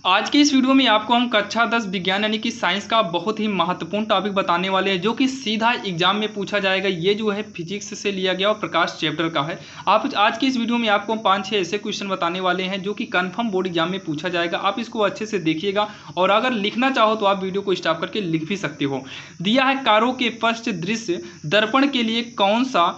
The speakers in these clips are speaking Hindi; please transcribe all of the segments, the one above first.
आज के इस वीडियो में आपको हम कक्षा 10 विज्ञान यानी कि साइंस का बहुत ही महत्वपूर्ण टॉपिक बताने वाले हैं जो कि सीधा एग्जाम में पूछा जाएगा। ये जो है फिजिक्स से लिया गया और प्रकाश चैप्टर का है। आप आज की इस वीडियो में आपको हम 5-6 ऐसे क्वेश्चन बताने वाले हैं जो कि कंफर्म बोर्ड एग्जाम में पूछा जाएगा। आप इसको अच्छे से देखिएगा और अगर लिखना चाहो तो आप वीडियो को स्टॉप करके लिख भी सकते हो। दिया है कारों के फर्स्ट दृश्य दर्पण के लिए कौन सा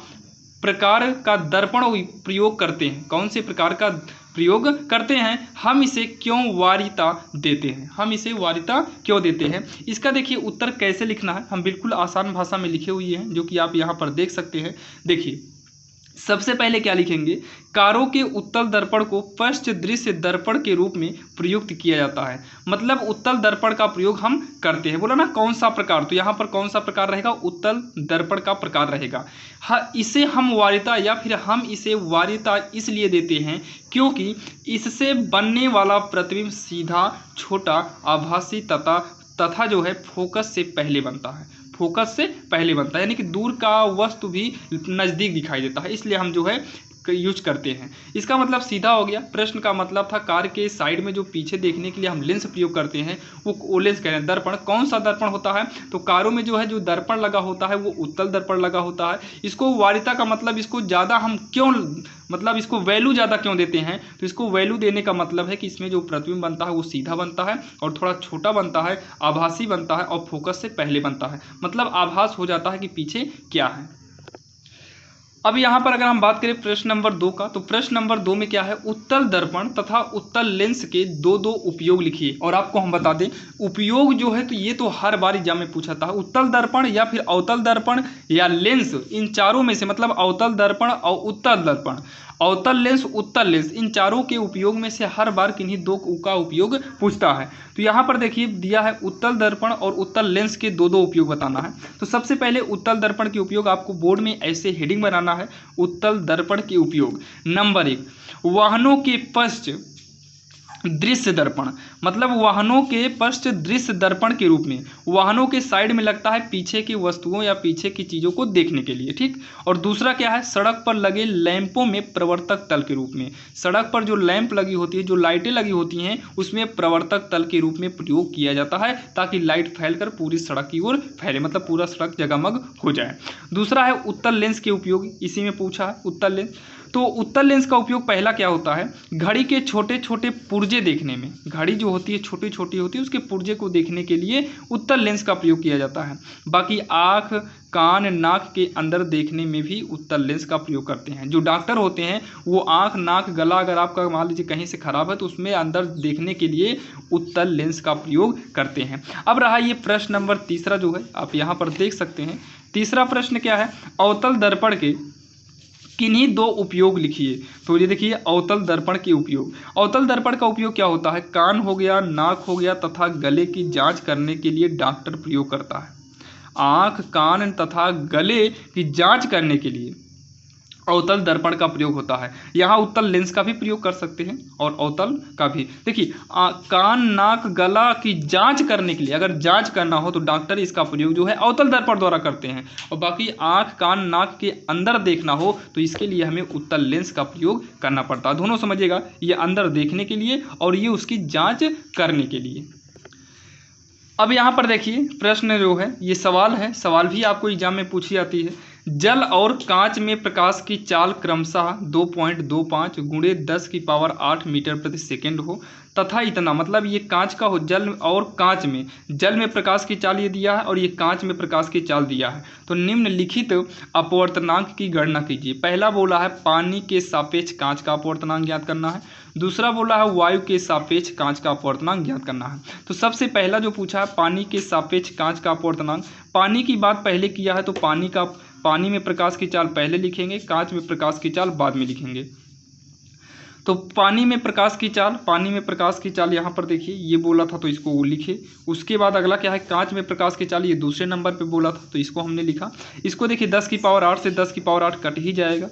प्रकार का दर्पण प्रयोग करते हैं, कौन से प्रकार का प्रयोग करते हैं, हम इसे क्यों वारिता देते हैं, हम इसे वारिता क्यों देते हैं। इसका देखिए उत्तर कैसे लिखना है, हम बिल्कुल आसान भाषा में लिखे हुए हैं जो कि आप यहाँ पर देख सकते हैं। देखिए सबसे पहले क्या लिखेंगे, कारों के उत्तल दर्पण को फर्स्ट दृश्य दर्पण के रूप में प्रयुक्त किया जाता है। मतलब उत्तल दर्पण का प्रयोग हम करते हैं। बोला ना कौन सा प्रकार, तो यहाँ पर कौन सा प्रकार रहेगा, उत्तल दर्पण का प्रकार रहेगा। इसे हम वारिता या फिर हम इसे वारिता इसलिए देते हैं क्योंकि इससे बनने वाला प्रतिबिंब सीधा, छोटा, आभासी तथा जो है फोकस से पहले बनता है, फोकस से पहले बनता है, यानी कि दूर का वस्तु भी नज़दीक दिखाई देता है, इसलिए हम जो है यूज करते हैं। इसका मतलब सीधा हो गया। प्रश्न का मतलब था कार के साइड में जो पीछे देखने के लिए हम लेंस प्रयोग करते हैं वो लेंस कह रहे हैं। दर्पण कौन सा दर्पण होता है, तो कारों में जो है जो दर्पण लगा होता है वो उत्तल दर्पण लगा होता है। इसको वारिता का मतलब इसको ज़्यादा हम क्यों, मतलब इसको वैल्यू ज़्यादा क्यों देते हैं, तो इसको वैल्यू देने का मतलब है कि इसमें जो प्रतिबिंब बनता है वो सीधा बनता है और थोड़ा छोटा बनता है, आभासी बनता है और फोकस से पहले बनता है। मतलब आभास हो जाता है कि पीछे क्या है। अब यहाँ पर अगर हम बात करें प्रश्न नंबर 2 का, तो प्रश्न नंबर 2 में क्या है, उत्तल दर्पण तथा उत्तल लेंस के दो उपयोग लिखिए। और आपको हम बता दें उपयोग जो है तो ये तो हर बार एग्जाम में पूछा था, उत्तल दर्पण या फिर अवतल दर्पण या लेंस, इन चारों में से, मतलब अवतल दर्पण और उत्तल दर्पण, अवतल लेंस, उत्तल लेंस, इन चारों के उपयोग में से हर बार किन्हीं दो का उपयोग पूछता है। तो यहाँ पर देखिए दिया है उत्तल दर्पण और उत्तल लेंस के दो उपयोग बताना है। तो सबसे पहले उत्तल दर्पण के उपयोग आपको बोर्ड में ऐसे हेडिंग बनाना है, उत्तल दर्पण के उपयोग। नंबर 1, वाहनों के पश्च दृश्य दर्पण, मतलब वाहनों के पश्च दृश्य दर्पण के रूप में, वाहनों के साइड में लगता है पीछे की वस्तुओं या पीछे की चीज़ों को देखने के लिए, ठीक। और दूसरा क्या है, सड़क पर लगे लैंपों में प्रवर्तक तल के रूप में, सड़क पर जो लैंप लगी होती है, जो लाइटें लगी होती हैं, उसमें प्रवर्तक तल के रूप में प्रयोग किया जाता है ताकि लाइट फैलकर पूरी सड़क की ओर फैले, मतलब पूरा सड़क जगमग हो जाए। दूसरा है उत्तल लेंस के उपयोग, इसी में पूछा है उत्तल लेंस। तो उत्तल लेंस का उपयोग पहला क्या होता है, घड़ी के छोटे छोटे पुर्जे देखने में, घड़ी जो होती है छोटी छोटी होती है, उसके पुर्जे को देखने के लिए उत्तल लेंस का प्रयोग किया जाता है। बाकी आँख, कान, नाक के अंदर देखने में भी उत्तल लेंस का प्रयोग करते हैं। जो डॉक्टर होते हैं वो आँख, नाक, गला अगर आपका मान लीजिए कहीं से खराब है तो उसमें अंदर देखने के लिए उत्तल लेंस का प्रयोग करते हैं। अब रहा ये प्रश्न नंबर 3 जो है, आप यहाँ पर देख सकते हैं। तीसरा प्रश्न क्या है, अवतल दर्पण के किन्हीं दो उपयोग लिखिए। तो ये देखिए अवतल दर्पण के उपयोग, अवतल दर्पण का उपयोग क्या होता है, कान हो गया, नाक हो गया तथा गले की जांच करने के लिए डॉक्टर प्रयोग करता है। आँख, कान तथा गले की जांच करने के लिए अवतल दर्पण का प्रयोग होता है। यहाँ उत्तल लेंस का भी प्रयोग कर सकते हैं और अवतल का भी। देखिए कान, नाक, गला की जांच करने के लिए, अगर जांच करना हो तो डॉक्टर इसका प्रयोग जो है अवतल दर्पण द्वारा करते हैं। और बाकी आँख, कान, नाक के अंदर देखना हो तो इसके लिए हमें उत्तल लेंस का प्रयोग करना पड़ता है। दोनों समझिएगा, ये अंदर देखने के लिए और ये उसकी जाँच करने के लिए। अब यहाँ पर देखिए प्रश्न जो है, ये सवाल है, सवाल भी आपको एग्जाम में पूछी जाती है। जल और कांच में प्रकाश की चाल क्रमशः 2.25 गुणे 10⁸ मीटर प्रति सेकेंड हो तथा इतना, मतलब ये कांच का हो, जल और कांच में, जल में प्रकाश की चाल ये दिया है और ये कांच में प्रकाश की चाल दिया है। तो निम्नलिखित अपवर्तनांक की गणना कीजिए। पहला बोला है पानी के सापेक्ष कांच का अपवर्तनांक ज्ञात करना है, दूसरा बोला है वायु के सापेक्ष कांच का अपवर्तनांक ज्ञात करना है। तो सबसे पहला जो पूछा है पानी के सापेक्ष कांच का अपवर्तनांक, पानी की बात पहले किया है तो पानी में प्रकाश की चाल पहले लिखेंगे, कांच में प्रकाश की चाल बाद में लिखेंगे। तो पानी में प्रकाश की चाल यहाँ पर देखिए ये बोला था तो इसको वो लिखे। उसके बाद अगला क्या है, कांच में प्रकाश की चाल, ये दूसरे नंबर पे बोला था तो इसको हमने लिखा। इसको देखिए 10⁸ से 10⁸ कट ही जाएगा,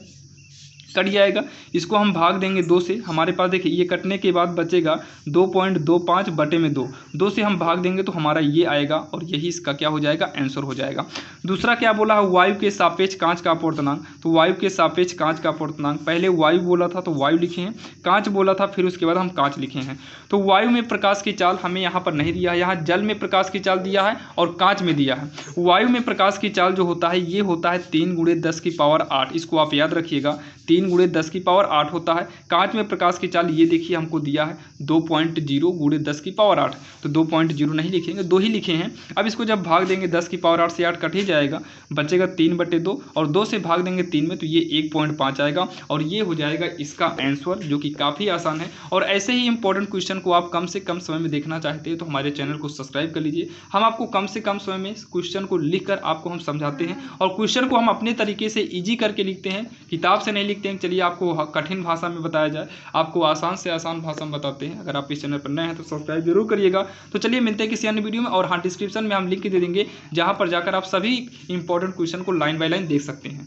कट जाएगा। इसको हम भाग देंगे 2 से, हमारे पास देखिए ये कटने के बाद बचेगा 2.25 बटे में 2 से हम भाग देंगे तो हमारा ये आएगा और यही इसका क्या हो जाएगा, आंसर हो जाएगा। दूसरा क्या बोला है, वायु के सापेक्ष कांच का अपवर्तनांक। तो वायु के सापेक्ष कांच का अपवर्तनांक, पहले वायु बोला था तो वायु लिखे हैं, कांच बोला था फिर उसके बाद हम कांच लिखे हैं। तो वायु में प्रकाश की चाल हमें यहाँ पर नहीं दिया है, यहाँ जल में प्रकाश की चाल दिया है और कांच में दिया है। वायु में प्रकाश की चाल जो होता है ये होता है 3 × 10⁸, इसको आप याद रखिएगा, 3 × 10⁸ होता है। कांच में प्रकाश की चाल ये देखिए हमको दिया है 2.0 × 10⁸, तो 2.0 नहीं लिखेंगे, 2 ही लिखे हैं। अब इसको जब भाग देंगे 10⁸ से 8 कट ही जाएगा, बचेगा 3/2 और 2 से भाग देंगे 3 में तो ये 1.5 आएगा और ये हो जाएगा इसका आंसर, जो कि काफ़ी आसान है। और ऐसे ही इंपॉर्टेंट क्वेश्चन को आप कम से कम समय में देखना चाहते हैं तो हमारे चैनल को सब्सक्राइब कर लीजिए। हम आपको कम से कम समय में क्वेश्चन को लिखकर आपको हम समझाते हैं और क्वेश्चन को हम अपने तरीके से ईजी करके लिखते हैं, किताब से नहीं लिखते हैं। चलिए आपको कठिन भाषा में बताया जाए, आपको आसान से आसान भाषा में बताते हैं। अगर आप इस चैनल पर नए हैं तो सब्सक्राइब जरूर करिएगा। तो चलिए मिलते हैं किसी अन्य वीडियो में, और हाँ डिस्क्रिप्शन में हम लिंक दे देंगे जहाँ पर जाकर आप सभी इंपॉर्टेंट क्वेश्चन को लाइन बाय लाइन देख सकते हैं।